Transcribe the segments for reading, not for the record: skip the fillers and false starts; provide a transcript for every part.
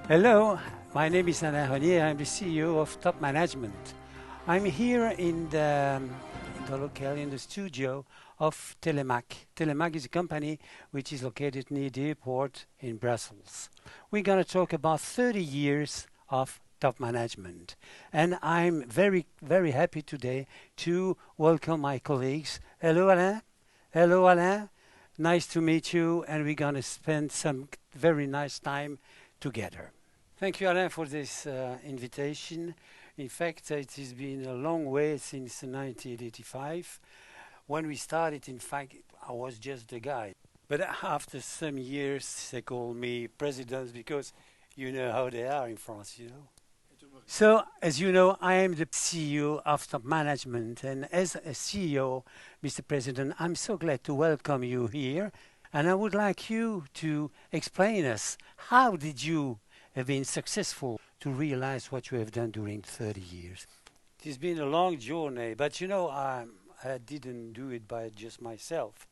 Hello, my name is Alain Renier. I'm the CEO of Top Management. I'm here in the studio of Telemac. Telemac is a company which is located near the airport in Brussels. We're going to talk about 30 years of top management. And I'm very, very happy today to welcome my colleagues. Hello, Alain. Hello, Alain. Nice to meet you, and we're going to spend some very nice time together. Thank you, Alain, for this invitation. In fact, it has been a long way since 1985. When we started, in fact, I was just a guy. But after some years, they call me president because you know how they are in France, you know. So, as you know, I am the CEO of Top Management, and as a CEO, Mr. President, I'm so glad to welcome you here. And I would like you to explain us how did you have been successful to realize what you have done during 30 years. It has been a long journey, but you know, I didn't do it by just myself.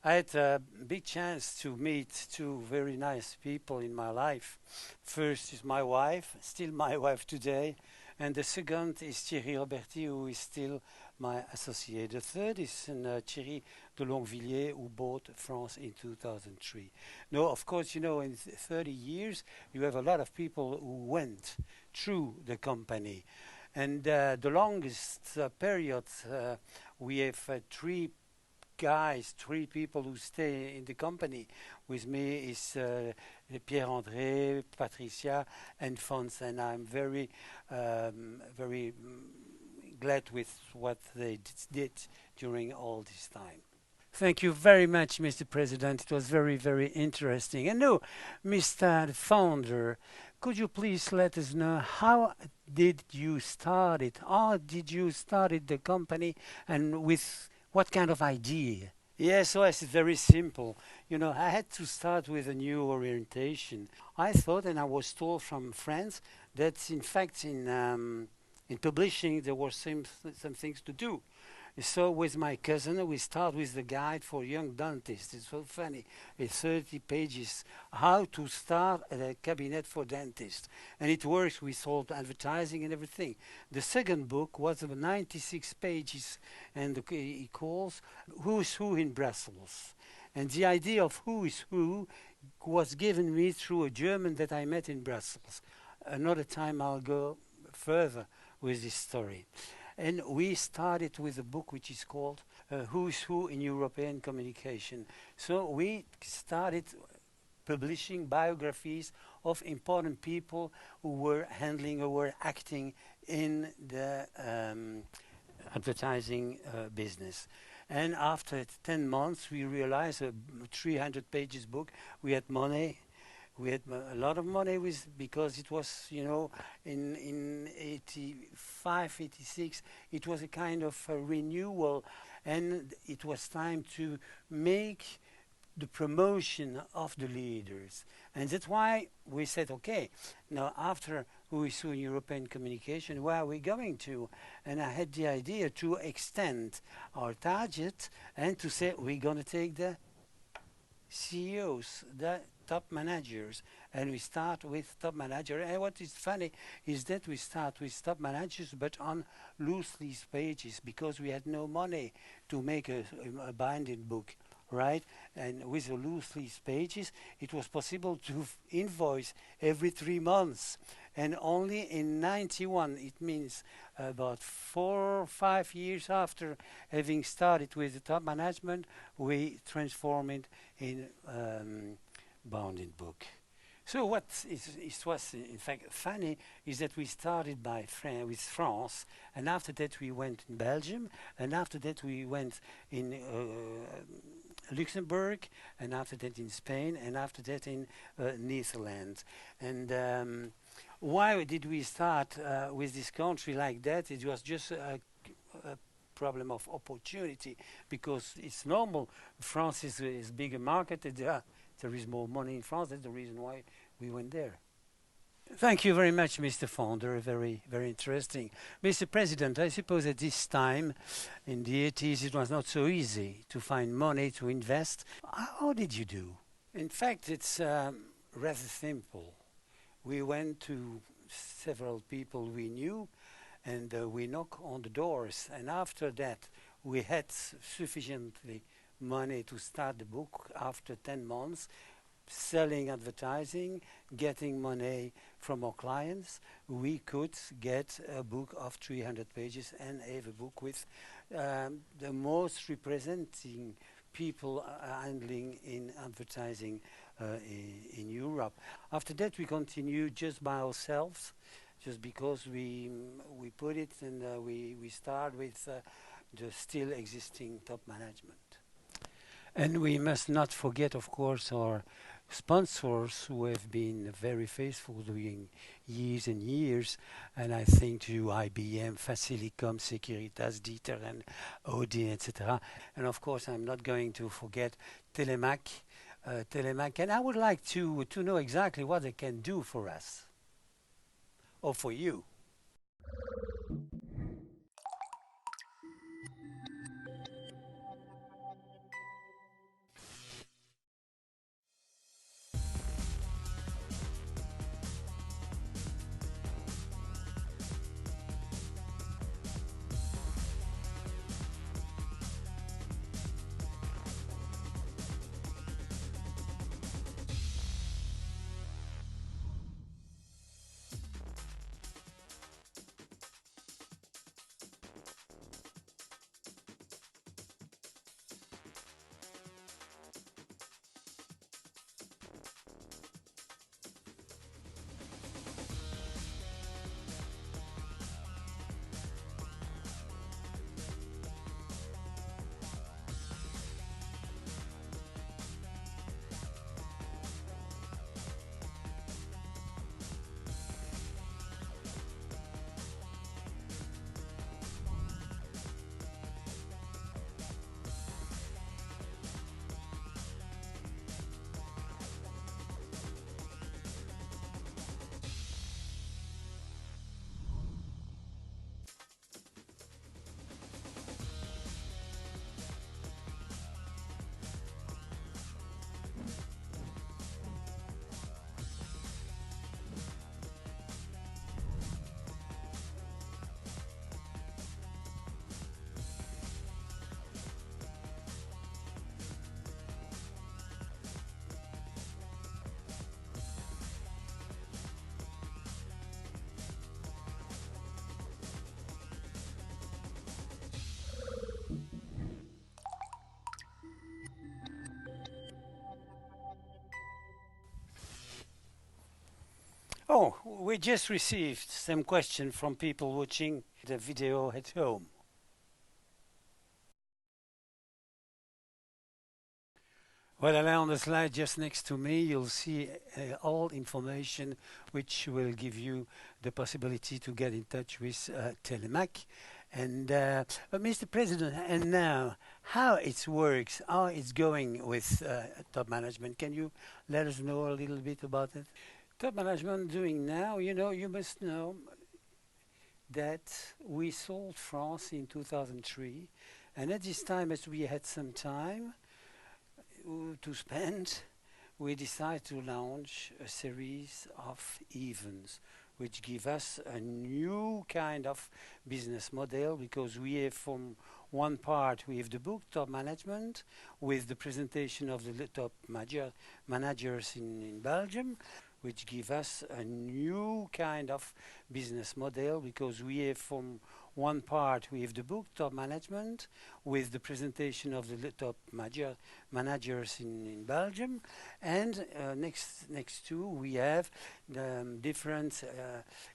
I had a big chance to meet two very nice people in my life. First is my wife, still my wife today, and the second is Thierry Roberti, who is still my associate. The third is Thierry de Longvilliers, who bought France in 2003. Now, of course, you know, in 30 years, you have a lot of people who went through the company. And the longest period, we have three people who stay in the company with me is Pierre-André, Patricia, and Fons, and I'm very glad with what they did during all this time. Thank you very much, Mr. President. It was very, very interesting. And now, Mr. Founder, could you please let us know how did you start it? How did you start the company, and with what kind of idea? Yes, so it's very simple. You know, I had to start with a new orientation. I thought, and I was told from friends, that in fact in publishing there were some things to do. So with my cousin, we start with the guide for young dentists. It's so funny. It's 30 pages. How to start a cabinet for dentists. And it works with all the advertising and everything. The second book was about 96 pages, and it calls Who's Who in Brussels. And the idea of who is who was given me through a German that I met in Brussels. Another time I'll go further with this story. And we started with a book which is called Who's Who in European Communication. So we started publishing biographies of important people who were handling or were acting in the advertising business. And after 10 months, we realized a 300 pages book, we had money. We had a lot of money because it was, you know, in 85, 86, it was a kind of a renewal, and it was time to make the promotion of the leaders. And that's why we said, okay, now after Who is Who in European Communication, where are we going to? And I had the idea to extend our target and to say we're going to take the CEOs, the top managers, and we start with top manager. And what is funny is that we start with top managers, but on loose leaf pages, because we had no money to make a binding book, right? And with the loose leaf pages, it was possible to invoice every 3 months. And only in 91, it means about 4 or 5 years after having started with the top management, we transformed it in bounding book. So what was in fact funny is that we started with France, and after that we went in Belgium, and after that we went in Luxembourg, and after that in Spain, and after that in Netherlands. And why did we start with this country like that? It was just a problem of opportunity, because it's normal. France is a bigger market. There is more money in France. That's the reason why we went there. Thank you very much, Mr. Founder. Very, very interesting. Mr. President, I suppose at this time, in the 80s, it was not so easy to find money to invest. How did you do? In fact, it's rather simple. We went to several people we knew, and we knock on the doors. And after that, we had sufficiently money to start the book after 10 months, selling advertising, getting money from our clients. We could get a book of 300 pages and have a book with the most representing people handling in advertising in Europe. After that, we continued just by ourselves, just because we put it and we start with the still existing top management. And we must not forget, of course, our sponsors who have been very faithful during years and years. And I think to IBM, Facilicom, Securitas, Dieter, and Audi, etc. And of course, I'm not going to forget Telemac. Telemac. And I would like to know exactly what they can do for us or for you. Oh, we just received some question from people watching the video at home. Well, Alain, on the slide just next to me, you'll see all information which will give you the possibility to get in touch with Telemac. And Mr. President, and now how it works, how it's going with top management. Can you let us know a little bit about it? Top management doing now, you must know that we sold France in 2003, and at this time, as we had some time to spend, we decided to launch a series of events which give us a new kind of business model, because we have, from one part we have the book Top Management with the presentation of the top managers in Belgium, which give us a new kind of business model, because we have, from one part we have the book Top Management with the presentation of the top managers in Belgium, and next to we have the different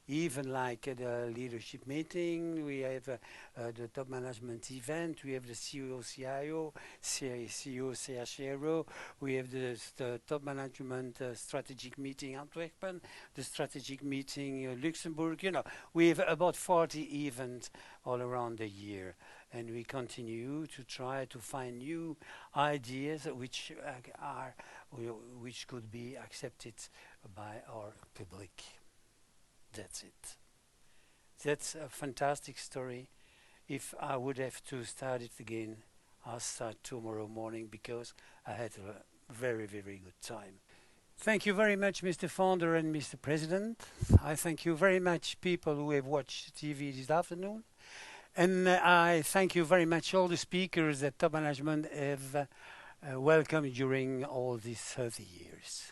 even like the leadership meeting, we have the top management event, we have the CEO CIO, CEO CHRO, we have the top management strategic meeting Antwerpen, the strategic meeting Luxembourg. We have about 40 events all around the year, and we continue to try to find new ideas which which could be accepted by our public. That's it. That's a fantastic story. If I would have to start it again, I'll start tomorrow morning, because I had a very, very good time. Thank you very much, Mr. Founder and Mr. President. I thank you very much, people who have watched TV this afternoon. And I thank you very much, all the speakers that Top Management have welcomed during all these 30 years.